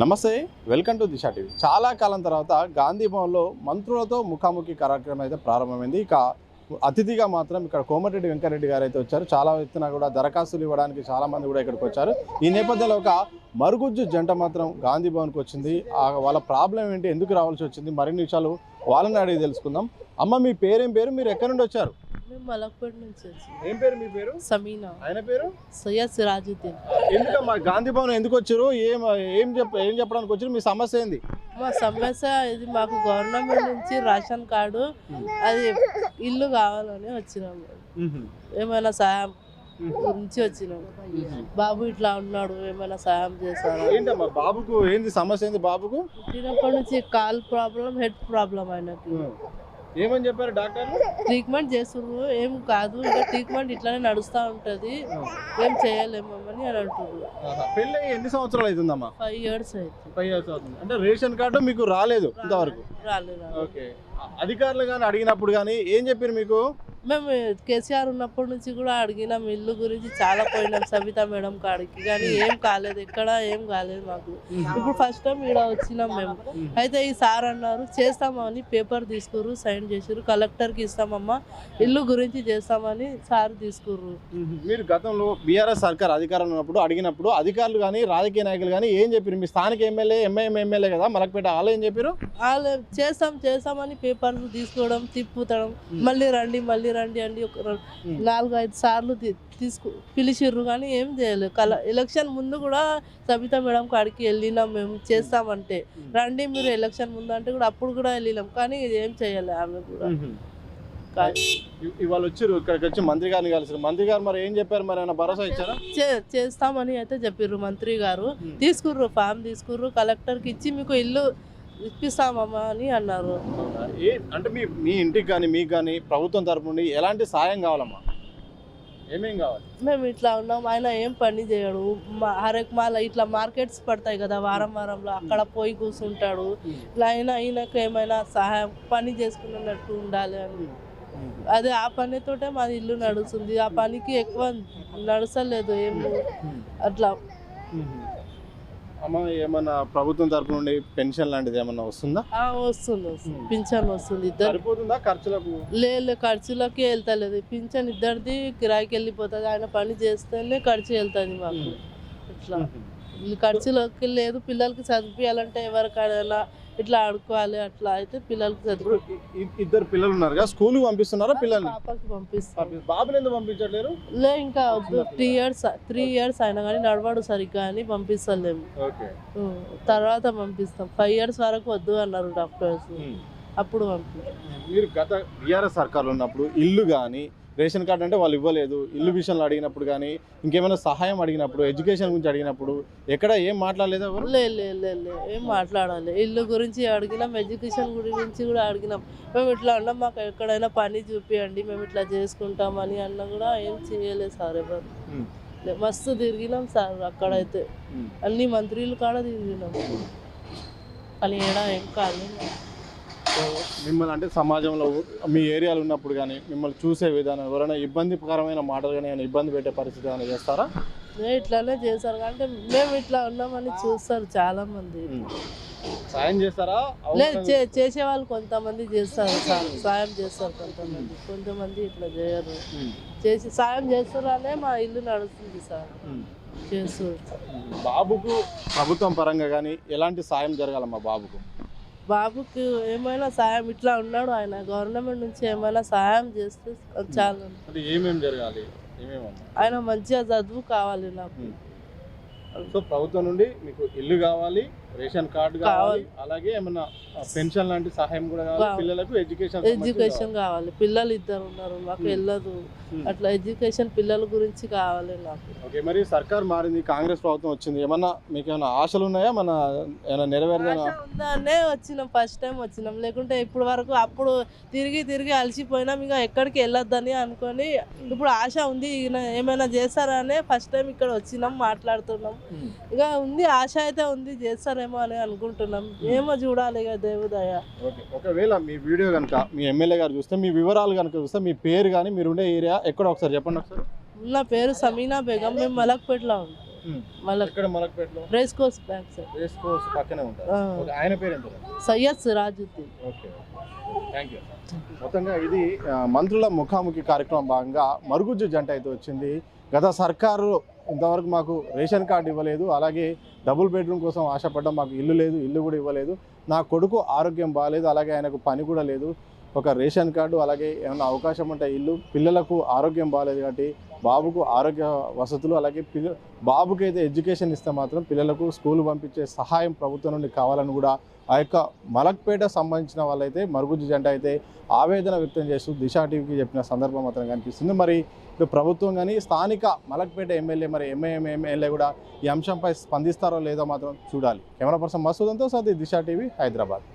నమస్తే, welcome to Disha TV. చాలా కాలం తర్వాత గాంధీ భవన్లో మంత్రులతో ముఖాముఖి కార్యక్రమం అయితే ప్రారంభమైంది. ఇక అతిథిగా మాత్రం ఇక్కడ కోమటిరెడ్డి వెంకటరెడ్డి గారు అయితే వచ్చారు. చాలా ఎత్తున కూడా దరఖాస్తులు ఇవ్వడానికి చాలామంది కూడా ఇక్కడికి వచ్చారు. ఈ నేపథ్యంలో ఒక మరుగుజ్జు జంట మాత్రం గాంధీ భవన్కి వచ్చింది. వాళ్ళ ప్రాబ్లం ఏంటి, ఎందుకు రావాల్సి వచ్చింది, మరిన్ని విషయాలు వాళ్ళని అడిగి తెలుసుకుందాం. అమ్మ, మీ పేరేం పేరు, మీరు ఎక్కడి నుండి వచ్చారు? మలక్పేట నుంచి వచ్చాను. ఏం పేరు మీ పేరు? సమీనా. ఆయన పేరు సయ్యద్ సిరాజుద్దీన్. ఎందుకమ్మా గాంధీ భవన్ ఎందుకు వచ్చారు? ఏం చెప్పడానికి వచ్చారు? మీ సమస్య ఏంది? మా సమస్య ఇది, మాకు గవర్నమెంట్ నుంచి రేషన్ కార్డు అది ఇల్లు కావాలని వచ్చినాము. ఏమైనా సాయం గురించి వచ్చినాము. బాబు ఇట్లా ఉన్నాడు, ఏమైనా సాయం చేస్తారా? ఏంటమ్మా బాబుకు ఏంది సమస్య? ఏంది బాబుకు? చిన్నప్పటి నుంచి కాల్ ప్రాబ్లం, హెడ్ ప్రాబ్లం. ఆయనకి ఏమని చెప్పారు డాక్టర్లు? ట్రీట్మెంట్ చేస్తున్నారు. ఏం కాదు, ఇంకా ట్రీట్మెంట్ ఇట్లానే నడుస్తూ ఉంటది, ఏం చేయలేమని అని అంటున్నారు. పెళ్ళి ఎన్ని సంవత్సరాలు అవుతుందమ్మా? 5 years అయితే. 5 years అవుతుంది. అంటే రేషన్ కార్డు మీకు రాలేదు ఇంతవరకు? రాలేదు. ఓకే. అధికారులు కానీ అడిగినప్పుడు కానీ ఏం చెప్పారు మీకు? మేము కేసీఆర్ ఉన్నప్పటి నుంచి కూడా అడిగినాం, ఇల్లు గురించి చాలా పోయినాం సబితా మేడం కాడికి, కానీ ఏం కాలేదు, ఎక్కడ ఏం కాలేదు మాకు. ఇప్పుడు ఫస్ట్ టైం ఇక్కడ వచ్చినాం మేము. అయితే ఈ సార్ అన్నారు చేస్తామని, పేపర్ తీసుకుర్రు, సైన్ చేసిర్రు, కలెక్టర్కి ఇస్తామమ్మా, ఇల్లు గురించి చేస్తామని సార్ తీసుకుర్రు. మీరు గతంలో బీఆర్ఎస్ సర్కార్ అధికారంలో ఉన్నప్పుడు అడిగినప్పుడు అధికారులు కానీ రాజకీయ నాయకులు కానీ ఏం చెప్పారు? మీ స్థానిక ఎమ్మెల్యే ఎమ్మెల్యే కదా మలక్పేట, వాళ్ళు ఏం చెప్పారు? వాళ్ళు చేస్తామని పేపర్లు తీసుకోవడం, తిప్పుతడం, మళ్ళీ రండి అండి ఒక 4-5 సార్లు పిలిచిర్రు, కానీ ఏం చేయలేదు. ఎలక్షన్ ముందు కూడా సబితా మేడం కాడికి వెళ్ళినాం మేము, చేస్తామంటే రండి మీరు ఎలక్షన్ ముందు అంటే కూడా అప్పుడు కూడా వెళ్ళినాం, కానీ ఏం చేయలేదు ఆమె కూడా. ఇవాళ వచ్చారు, ఇక్కడికి వచ్చి మంత్రి గారిని కలిసారు. మంత్రి గారు మరి ఏం చెప్పారు? మరి ఏమైనా భరోసా ఇచ్చారా? చేస్తామని అయితే చెప్పారు మంత్రి గారు. తీసుకుర్రు, ఫామ్ తీసుకుర్రు, కలెక్టర్కి ఇచ్చి మీకు ఇల్లు ఇప్పిస్తామమ్మా అని అన్నారు. అంటే మీ ఇంటికి కానీ మీకు కానీ ప్రభుత్వం తరపు నుండి ఎలాంటి సాయం కావాలమ్మా? ఏమేం కావాలి? మేము ఇట్లా ఉన్నాం, ఆయన ఏం పని చేయడు. హరేక్ మాల ఇట్లా మార్కెట్స్ పడతాయి కదా వారంలో, అక్కడ పోయి కూర్చుంటాడు. ఇట్లా ఆయనకు ఏమైనా సహాయం పని చేసుకున్నట్టు ఉండాలి అని. అదే ఆ పనితోటే మాది ఇల్లు నడుస్తుంది, ఆ పనికి ఎక్కువ నడుస్తలేదు ఏమి అట్లా. అమ్మ, ఏమన్నా ప్రభుత్వం తరపు నుండి పెన్షన్ లాంటిది ఏమన్నా వస్తుందా? వస్తుంది, పింఛన్ వస్తుంది. సరిపోతుందా ఖర్చులకు? లేదు, ఖర్చులకి వెళ్తలేదు. పింఛన్ ఇద్దరిది కిరాయికి వెళ్ళిపోతుంది, ఆయన పని చేస్తేనే ఖర్చు వెళ్తుంది మాకు. ఇట్లా ఖర్చులకి లేదు. పిల్లలకి చదివించాలంటే ఎవరికైనా ఇట్లా ఆడుకోవాలి, అట్లా అయితే పిల్లలకి చదువు. ఇద్దరు పిల్లలు ఉన్నారు కదా, స్కూల్కి పంపిస్తున్నారా పిల్లల్ని? పాపకి పంపిస్తాను. బాబుని ఎందుకు పంపించట్లేరు? లే, ఇంకా 3 years అయినా కానీ నడవాడు సరిగ్గా అని పంపిస్తలేము. తర్వాత పంపిస్తాం. 5 years వరకు వద్దు అన్నారు డాక్టర్స్, అప్పుడు పంపిస్తాం. మీరు గత బీఆర్ఎస్ సర్కార్లో ఉన్నప్పుడు ఇల్లు కానీ రేషన్ కార్డు అంటే వాళ్ళు ఇవ్వలేదు, ఇల్లు విషయంలో అడిగినప్పుడు కానీ ఇంకేమైనా సహాయం అడిగినప్పుడు, ఎడ్యుకేషన్ గురించి అడిగినప్పుడు ఎక్కడ ఏం మాట్లాడలేదు ఎవరు? ఏం మాట్లాడాలి. ఇల్లు గురించి అడిగినాం, ఎడ్యుకేషన్ గురించి కూడా అడిగినాం. మేము ఇట్లా అన్నాం, మాకు ఎక్కడైనా పని చూపియండి, మేము ఇట్లా చేసుకుంటామని అన్నా కూడా ఏం చేయలేదు సార్ ఎవరు. మస్తు తిరిగినాం సార్, అక్కడైతే అన్ని మంత్రులు కాడ తిరిగినాం, కానీ ఏం కాలేదు. మిమ్మల్ని అంటే సమాజంలో మీ ఏరియాలో ఉన్నప్పుడు కానీ మిమ్మల్ని చూసే విధానం ఎవరైనా ఇబ్బందికరమైన మాటలు కానీ ఏమైనా ఇబ్బంది పెట్టే పరిస్థితి ఏమైనా చేస్తారా? ఇట్లానే చేస్తారు, అంటే మేము ఇట్లా ఉన్నామని చూస్తారు చాలా మంది. సాయం చేస్తారా? లేదు, చేసే వాళ్ళు కొంతమంది చేస్తారు, సాయం చేస్తారు. కొంతమంది ఇట్లా చేయరు, చేసి సాయం చేస్తారనే మా ఇల్లు నడుస్తుంది సార్. చేస్తారు. బాబుకు ప్రభుత్వం పరంగా కానీ ఎలాంటి సాయం జరగాలమ్మా? బాబుకి ఏమైనా సాయం, ఇట్లా ఉన్నాడు ఆయన, గవర్నమెంట్ నుంచి ఏమైనా సాయం చేస్తే చాలా. ఏమేమి జరగాలి? ఆయన మంచిగా చదువు కావాలి నాకు. సో ప్రభుత్వం నుండి మీకు ఇల్లు కావాలి, రేషన్ కార్డు కావాలి, అలాగే ఏమన్నా పెన్షన్ లాంటి సహాయం కూడా కావాలి, పిల్లలకు ఎడ్యుకేషన్ కావాలి. పిల్లలు 2 ఉన్నారు, మాకు వెళ్ళదు, అట్లా ఎడ్యుకేషన్ పిల్లల గురించి కావాలి నాకు. ఓకే. మరి సర్కార్ మారింది, కాంగ్రెస్ ప్రభుత్వం వచ్చింది, ఏమన్నా మీకు ఏమైనా ఆశలు ఉన్నాయా? మన ఏమైనా నెరవేరుదానే వచ్చినాం, ఫస్ట్ టైం వచ్చినాం. లేకుంటే ఇప్పుడు వరకు అప్పుడు తిరిగి అలసిపోయినాం, ఇక ఎక్కడికి వెళ్ళొద్దని అనుకొని ఇప్పుడు ఆశ ఉంది, ఏమైనా చేస్తారనే ఫస్ట్ టైం ఇక్కడ వచ్చినాం, మాట్లాడుతున్నాం. ఇక ఉంది, ఆశ అయితే ఉంది, చేస్తారేమో అని అనుకుంటున్నాం. ఏమో చూడాలి ఇక దేవుదయ. ఒకవేళ మీ వీడియో కనుక మీ ఎమ్మెల్యే గారు చూస్తే, మీ వివరాలు కనుక చూస్తే, మీ పేరు కానీ మీరు ఉండే ఏరియా ఎక్కడ ఒకసారి చెప్పండి. ఒకసారి. నా పేరు సమీనా బేగం, మేము మలక్పేటలో ఉంటాం. మళ్ళీ ఇక్కడ మలక్పేటలో race course back side race course పక్కనే ఉంటారు. ఓకే, ఆయన పేరు ఎంత? Syed Sirajuddin. Okay, thank you. మొత్తంగా ఇది మంత్రుల ముఖాముఖి కార్యక్రమం భాగంగా మరుగుజ్జు జంట అయితే వచ్చింది. గత సర్కారు ఇంతవరకు మాకు రేషన్ కార్డు ఇవ్వలేదు, అలాగే డబుల్ బెడ్రూమ్ కోసం ఆశపడ్డాం, మాకు ఇల్లు లేదు, ఇల్లు కూడా ఇవ్వలేదు. నా కొడుకు ఆరోగ్యం బాగాలేదు, అలాగే ఆయనకు పని కూడా లేదు, ఒక రేషన్ కార్డు అలాగే ఏమైనా అవకాశం ఉంటే ఇల్లు, పిల్లలకు ఆరోగ్యం బాగాలేదు కాబట్టి బాబుకు ఆరోగ్య వసతులు, అలాగే బాబుకి అయితే ఎడ్యుకేషన్ ఇస్తే మాత్రం పిల్లలకు స్కూల్ పంపించే సహాయం ప్రభుత్వం నుండి కావాలని కూడా ఆ యొక్క మలక్పేట సంబంధించిన వాళ్ళైతే మరుగుజ్జు జంట అయితే ఆవేదన వ్యక్తం చేస్తూ దిశా టీవీకి చెప్పిన సందర్భం మాత్రం కనిపిస్తుంది. మరి ఇప్పుడు ప్రభుత్వం కానీ స్థానిక మలక్పేట ఎమ్మెల్యే మరి ఎంఐఎం ఎమ్మెల్యే కూడా ఈ అంశంపై స్పందిస్తారో లేదో మాత్రం చూడాలి. కెమెరా పర్సన్ మసూదంతో సది దిశా టీవీ, హైదరాబాద్.